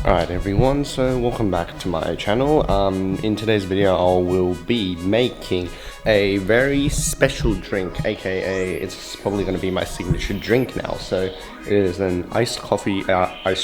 Alright everyone, so welcome back to my channel. In today's video I will be making a very special drink, aka it's probably going to be my signature drink now. So it is an iced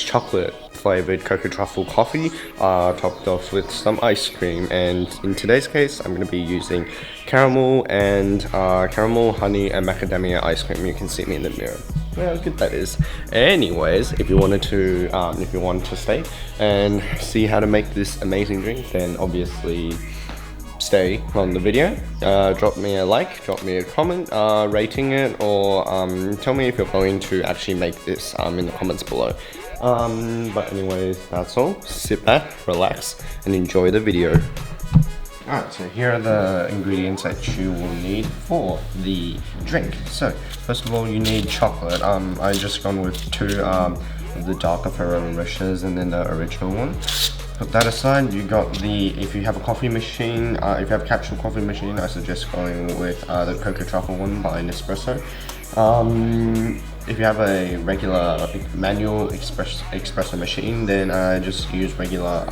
chocolate flavoured Cocoa Truffle Coffee, topped off with some ice cream. And in today's case I'm going to be using caramel, honey and macadamia ice cream. You can see me in the mirror. Well, how good that is. Anyways, if you wanted to stay and see how to make this amazing drink, then obviously stay on the video. Drop me a like, drop me a comment, rating it, or tell me if you're going to actually make this in the comments below. But anyways, that's all. Sit back, relax, and enjoy the video. Alright, so here are the ingredients that you will need for the drink. So, first of all, you need chocolate. I just gone with two of the darker Ferrero Rochers and then the original one. Put that aside. You got if you have a coffee machine, if you have a capsule coffee machine, I suggest going with the Cocoa Truffle one by Nespresso. If you have a regular manual espresso machine, then just use regular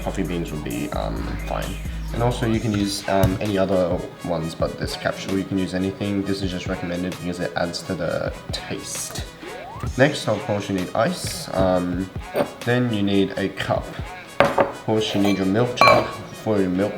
coffee beans will be fine. And also you can use any other ones, but this capsule you can use anything. This is just recommended because it adds to the taste. Next, of course, you need ice. Then you need a cup. Of course, you need your milk jug for your milk,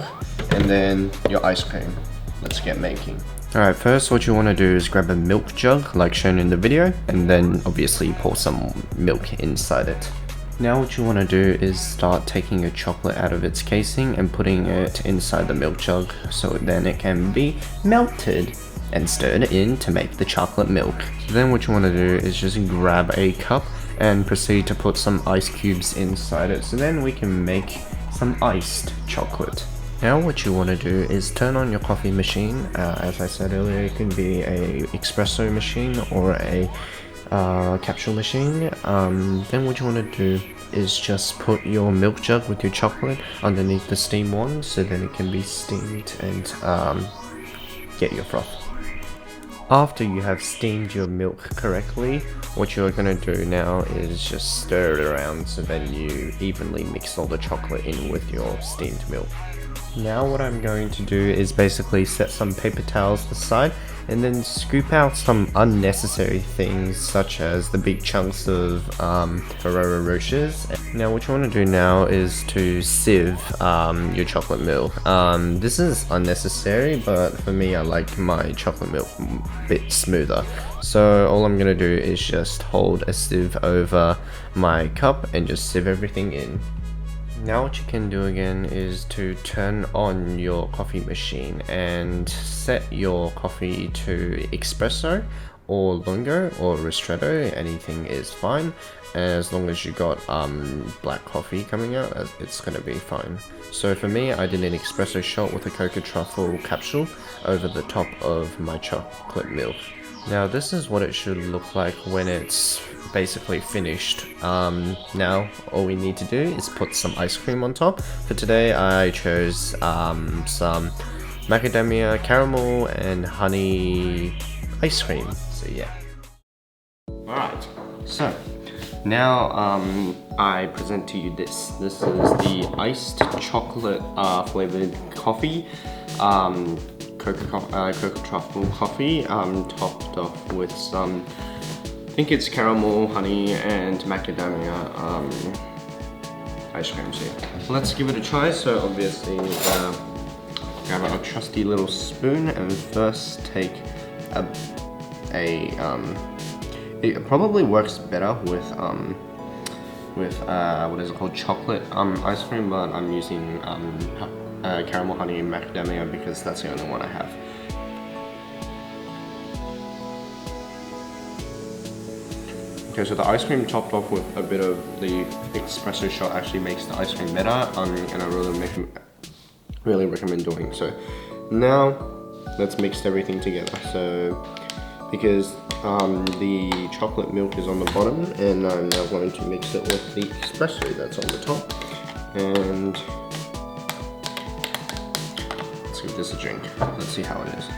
and then your ice cream. Let's get making. Alright, first what you want to do is grab a milk jug like shown in the video, and then obviously pour some milk inside it. Now what you want to do is start taking your chocolate out of its casing and putting it inside the milk jug, so then it can be melted and stirred in to make the chocolate milk. Then what you want to do is just grab a cup and proceed to put some ice cubes inside it, so then we can make some iced chocolate. Now what you want to do is turn on your coffee machine. As I said earlier, it can be a espresso machine or a capsule machine. Then what you want to do is just put your milk jug with your chocolate underneath the steam one, so then it can be steamed and get your froth. After you have steamed your milk correctly, what you're going to do now is just stir it around so then you evenly mix all the chocolate in with your steamed milk. Now what I'm going to do is basically set some paper towels aside and then scoop out some unnecessary things such as the big chunks of Ferrero Rochers. Now what you want to do now is to sieve your chocolate milk. This is unnecessary, but for me I like my chocolate milk a bit smoother. So all I'm going to do is just hold a sieve over my cup and just sieve everything in. Now what you can do again is to turn on your coffee machine and set your coffee to espresso or lungo or ristretto. Anything is fine as long as you got black coffee coming out. It's gonna be fine. So for me, I did an espresso shot with a Cocoa Truffle capsule over the top of my chocolate milk. Now this is what it should look like when it's basically finished. Now all we need to do is put some ice cream on top. For today I chose some macadamia, caramel and honey ice cream. So yeah. Alright, so now I present to you this. This is the iced chocolate flavoured coffee. Cocoa Truffle Coffee, topped off with some, I think it's caramel, honey, and macadamia ice cream. So yeah, let's give it a try. So obviously, grab a trusty little spoon and first take it probably works better with what is it called, chocolate ice cream, but I'm using caramel, honey, and macadamia because that's the only one I have. Okay, so the ice cream topped off with a bit of the espresso shot actually makes the ice cream better, and I really recommend doing so. Now let's mix everything together. So because the chocolate milk is on the bottom, and I'm now going to mix it with the espresso that's on the top, and let's give this a drink. Let's see how it is.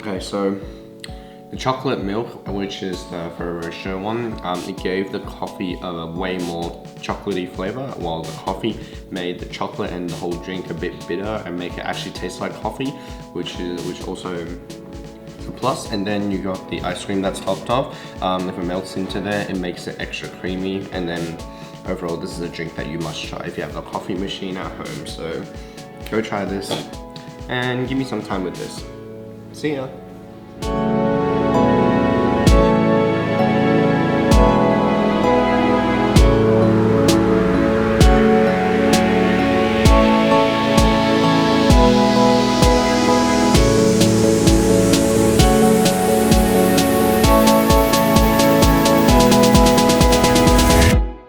Okay, so the chocolate milk, which is the Ferrero one, it gave the coffee a way more chocolatey flavor, while the coffee made the chocolate and the whole drink a bit bitter and make it actually taste like coffee, which also is a plus. And then you got the ice cream that's topped off. If it melts into there, it makes it extra creamy. And then overall, this is a drink that you must try if you have a coffee machine at home. So go try this and give me some time with this. See ya.